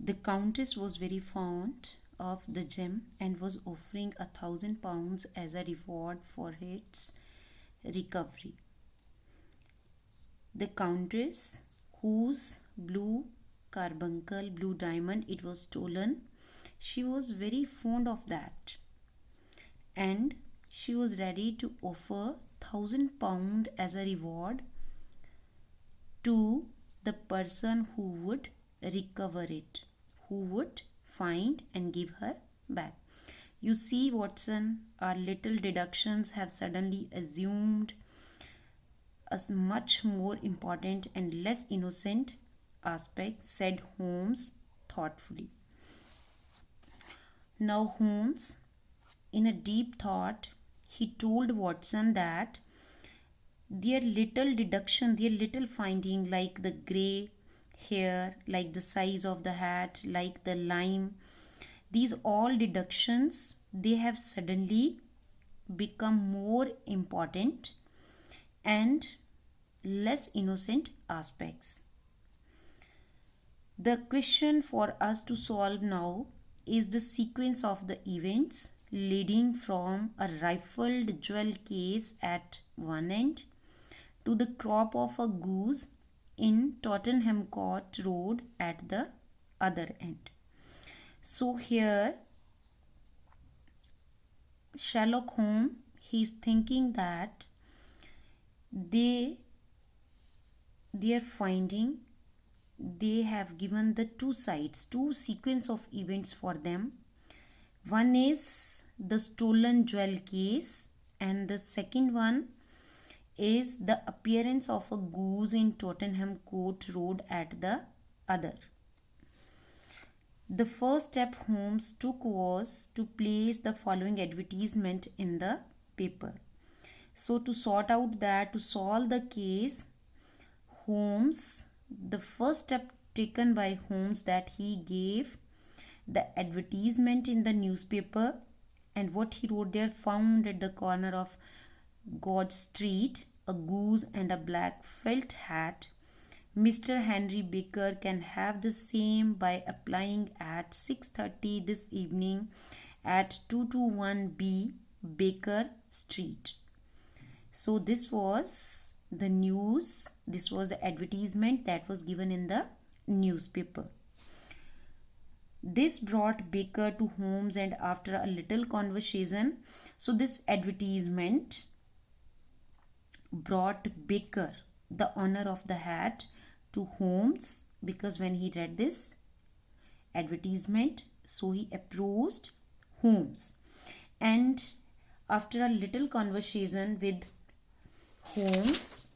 The countess was very fond of the gem and was offering £1,000 as a reward for its recovery. The countess, whose blue carbuncle, blue diamond, it was stolen, she was very fond of that, and she was ready to offer £1,000 as a reward to the person who would recover it, who would find and give her back. You see, Watson, our little deductions have suddenly assumed a much more important and less innocent aspect, said Holmes thoughtfully. Now Holmes, in a deep thought, he told Watson that their little deduction, their little finding, like the grey hair, like the size of the hat, like the lime, these all deductions, they have suddenly become more important and less innocent aspects. The question for us to solve now is the sequence of the events leading from a rifled jewel case at one end to the crop of a goose in Tottenham Court Road at the other end. So here Sherlock Holmes, he is thinking that they are finding, they have given the two sides, two sequence of events for them. One is the stolen jewel case and the second one is the appearance of a goose in Tottenham Court Road at the other. The first step Holmes took was to place the following advertisement in the paper. So to sort out that, to solve the case, Holmes, the first step taken by Holmes, that he gave the advertisement in the newspaper, and what he wrote there: found at the corner of God Street, a goose and a black felt hat. Mr. Henry Baker can have the same by applying at 6:30 this evening at 221B Baker Street. So this was the news, this was the advertisement that was given in the newspaper. This brought Baker to Holmes, and after a little conversation, so this advertisement brought Baker, the owner of the hat, to Holmes, because when he read this advertisement, so he approached Holmes, and after a little conversation with Holmes,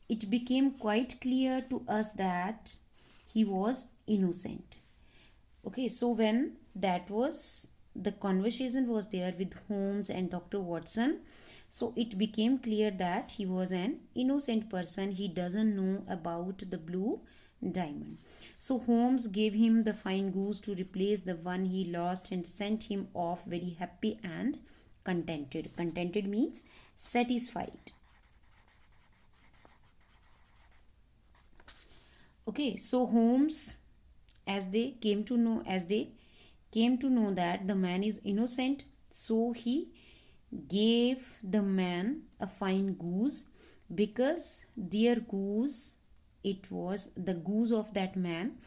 it became quite clear to us that he was innocent. Okay, so when that was, the conversation was there with Holmes and Dr. Watson, so it became clear that he was an innocent person. He doesn't know about the blue diamond. So Holmes gave him the fine goose to replace the one he lost and sent him off very happy and contented. Contented means satisfied. Okay, so Holmes, as they came to know that the man is innocent, so he gave the man a fine goose, because their goose, it was the goose of that man,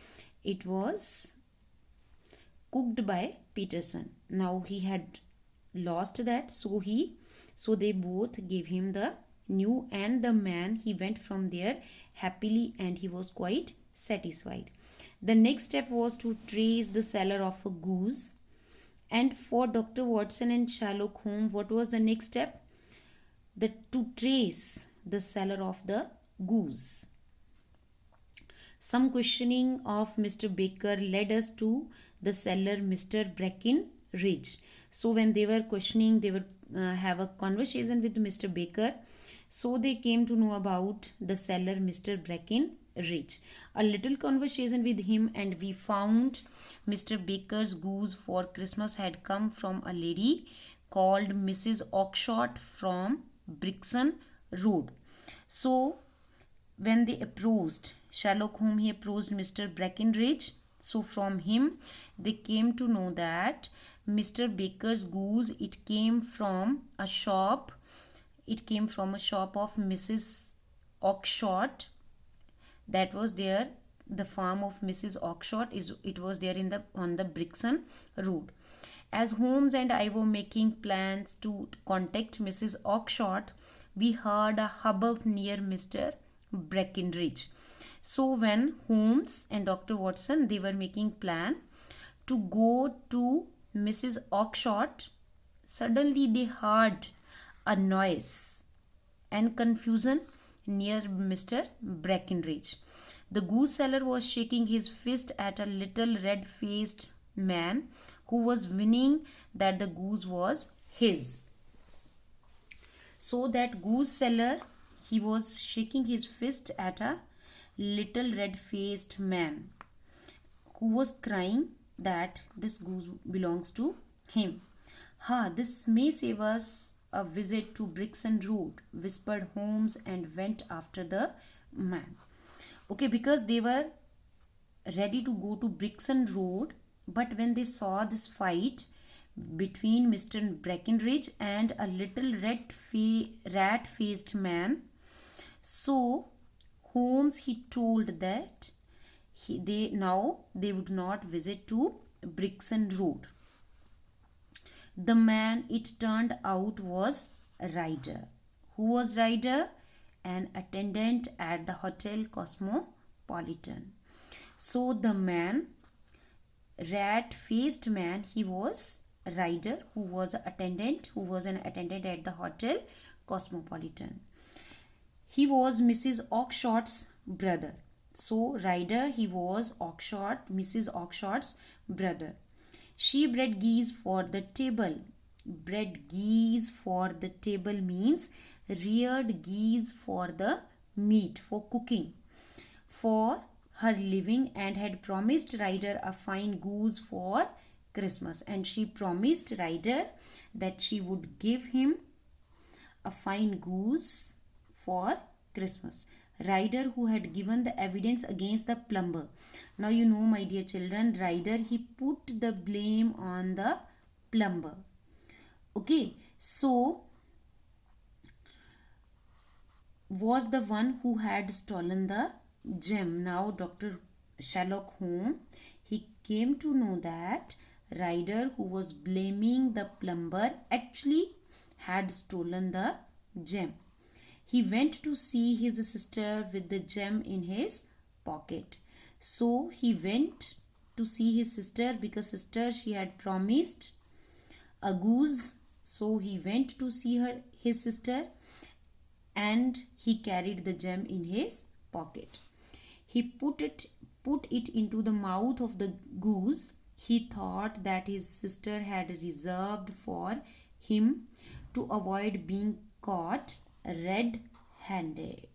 it was cooked by Peterson. Now he had lost that, so they both gave him the new, and the man, he went from there happily and he was quite satisfied. The next step was to trace the seller of a goose. And for Dr. Watson and Sherlock Holmes, what was the next step? To trace the seller of the goose. Some questioning of Mr. Baker led us to the seller, Mr. Breckenridge. So when they were questioning, they were have a conversation with Mr. Baker. So they came to know about the seller, Mr. Breckenridge. A little conversation with him, and we found Mr. Baker's goose for Christmas had come from a lady called Mrs. Oxshott from Brixton Road. So when they approached Sherlock Holmes, he approached Mr. Breckinridge. So from him, they came to know that Mr. Baker's goose, it came from a shop. It came from a shop of Mrs. Oxshott. That was there. The farm of Mrs. Oxshott is it was there in the on the Brixton Road. As Holmes and I were making plans to contact Mrs. Oxshott, we heard a hubbub near Mr. Breckinridge. So when Holmes and Dr. Watson, they were making plan to go to Mrs. Oxshott, suddenly they heard a noise and confusion near Mr. Breckinridge. The goose seller was shaking his fist at a little red-faced man who was whining that the goose was his. So that goose seller, he was shaking his fist at a little red-faced man who was crying that this goose belongs to him. This may save us a visit to Brixton Road, whispered Holmes and went after the man. Okay, because they were ready to go to Brixton Road, but when they saw this fight between Mr. Breckinridge and a little rat-faced man, so Holmes, he told that they would not visit to Brixton Road. The man, it turned out, was Ryder. Who was Ryder? An attendant at the Hotel Cosmopolitan. So the man, rat-faced man, he was Ryder, who was an attendant at the Hotel Cosmopolitan. He was Mrs. Oxshott's brother. So Ryder, he was Mrs. Oxshott's brother. She bred geese for the table. Bred geese for the table means reared geese for the meat, for cooking, for her living, and had promised Ryder a fine goose for Christmas. And she promised Ryder that she would give him a fine goose for Christmas. Ryder, who had given the evidence against the plumber. Now you know, my dear children, Ryder, he put the blame on the plumber. Okay, so was the one who had stolen the gem. Now Dr. Sherlock Holmes, he came to know that Ryder, who was blaming the plumber, actually had stolen the gem. He went to see his sister with the gem in his pocket. So he went to see his sister because sister, she had promised a goose. So he went to see his sister, and he carried the gem in his pocket. He put it into the mouth of the goose. He thought that his sister had reserved for him to avoid being caught red-handed.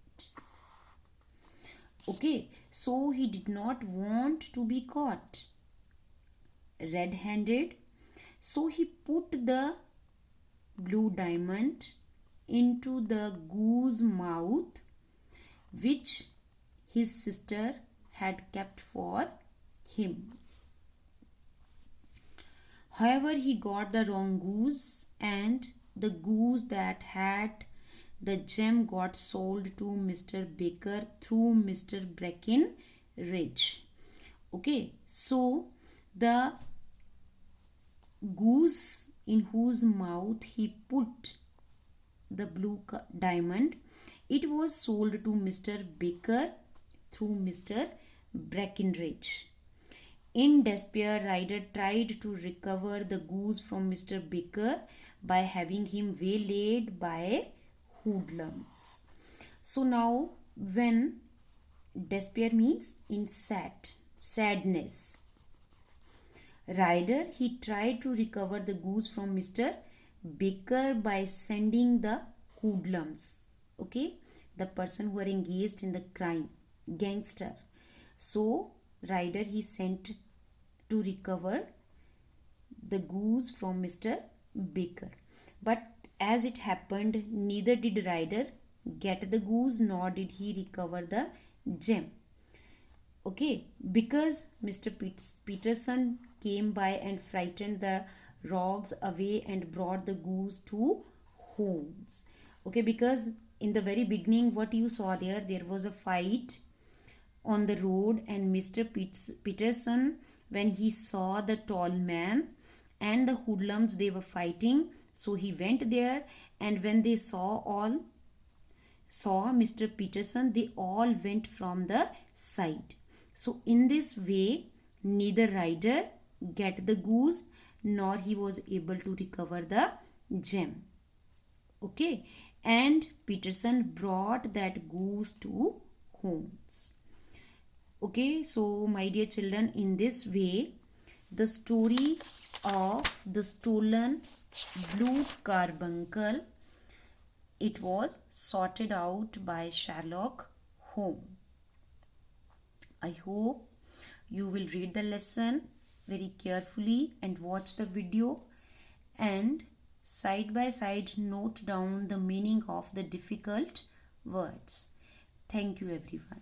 Okay, so he did not want to be caught red-handed. So he put the blue diamond into the goose mouth, which his sister had kept for him. However, he got the wrong goose, and the goose that had the gem got sold to Mr. Baker through Mr. Breckinridge. Okay, so the goose in whose mouth he put the blue diamond, it was sold to Mr. Baker through Mr. Breckinridge. In despair, Ryder tried to recover the goose from Mr. Baker by having him waylaid by hoodlums. So now, when despair means in sadness, Ryder, he tried to recover the goose from Mr. Baker by sending the hoodlums, okay, the person who are engaged in the crime, gangster. So Ryder, he sent to recover the goose from Mr. Baker. But as it happened, neither did Ryder get the goose, nor did he recover the gem. Okay, because Mr. Peterson came by and frightened the rogues away and brought the goose to Holmes. Okay, because in the very beginning, what you saw there was a fight on the road, and Mr. Peterson, when he saw the tall man and the hoodlums, they were fighting, so he went there, and when they saw Mr. Peterson, they all went from the side. So in this way, neither rider get the goose nor he was able to recover the gem. Okay, and Peterson brought that goose to Holmes. Okay, so my dear children, in this way, the story of the stolen blue carbuncle, it was sorted out by Sherlock Holmes. I hope you will read the lesson very carefully and watch the video, and side by side note down the meaning of the difficult words. Thank you everyone.